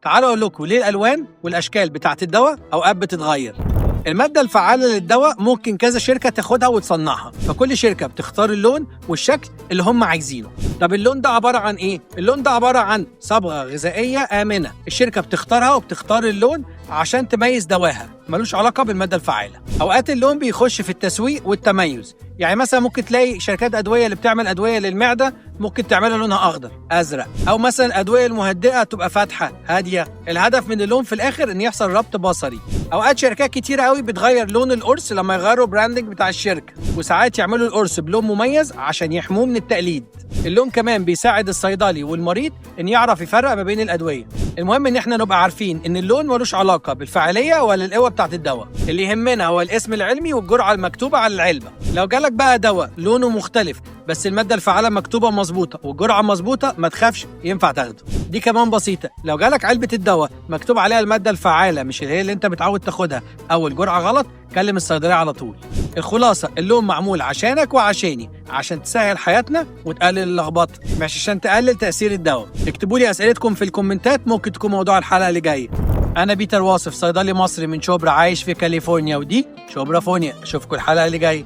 تعالوا اقول لكم ليه الالوان والاشكال بتاعه الدواء اوقات بتتغير. المادة الفعالة للدواء ممكن كذا شركة تاخدها وتصنعها، فكل شركة بتختار اللون والشكل اللي هم عايزينه. طب اللون ده عبارة عن ايه؟ اللون ده عبارة عن صبغة غذائية آمنة، الشركة بتختارها وبتختار اللون عشان تميز دواها، ملوش علاقة بالمادة الفعالة. أوقات اللون بيخش في التسويق والتميز، يعني مثلا ممكن تلاقي شركات أدوية اللي بتعمل أدوية للمعدة ممكن تعملها لونها أخضر، أزرق، أو مثلا الأدوية المهدئة تبقى فاتحة هادية. الهدف من اللون في الآخر إن يحصل ربط بصري. أوقات شركات كتيرة قوي بتغير لون القرص لما يغيروا براندنج بتاع الشركة، وساعات يعملوا القرص بلون مميز عشان يحموه من التقليد. اللون كمان بيساعد الصيدلي والمريض إن يعرف يفرق ما بين الأدوية. المهم إن إحنا نبقى عارفين إن اللون ملوش علاقة بالفعالية ولا القوة بتاعت الدواء، اللي يهمنا هو الاسم العلمي والجرعة المكتوبة على العلبة. لو جالك بقى دواء لونه مختلف بس المادة الفعالة مكتوبة مظبوطة والجرعة مظبوطة، ما تخافش، ينفع تاخده. دي كمان بسيطة، لو جالك علبة الدواء مكتوب عليها المادة الفعالة مش اللي هي اللي انت متعود تاخدها أو الجرعة غلط، كلم الصيدلية على طول. الخلاصة، اللون معمول عشانك وعشاني، عشان تسهل حياتنا وتقلل اللخبطة، مش عشان تقلل تأثير الدواء. اكتبوا لي أسئلتكم في الكومنتات، ممكن تكون موضوع الحلقة اللي جاية. أنا بيتر واصف، صيدلي مصري من شبرا عايش في كاليفورنيا، ودي شبرا فونيا. أشوفكم الحلقة اللي جاية.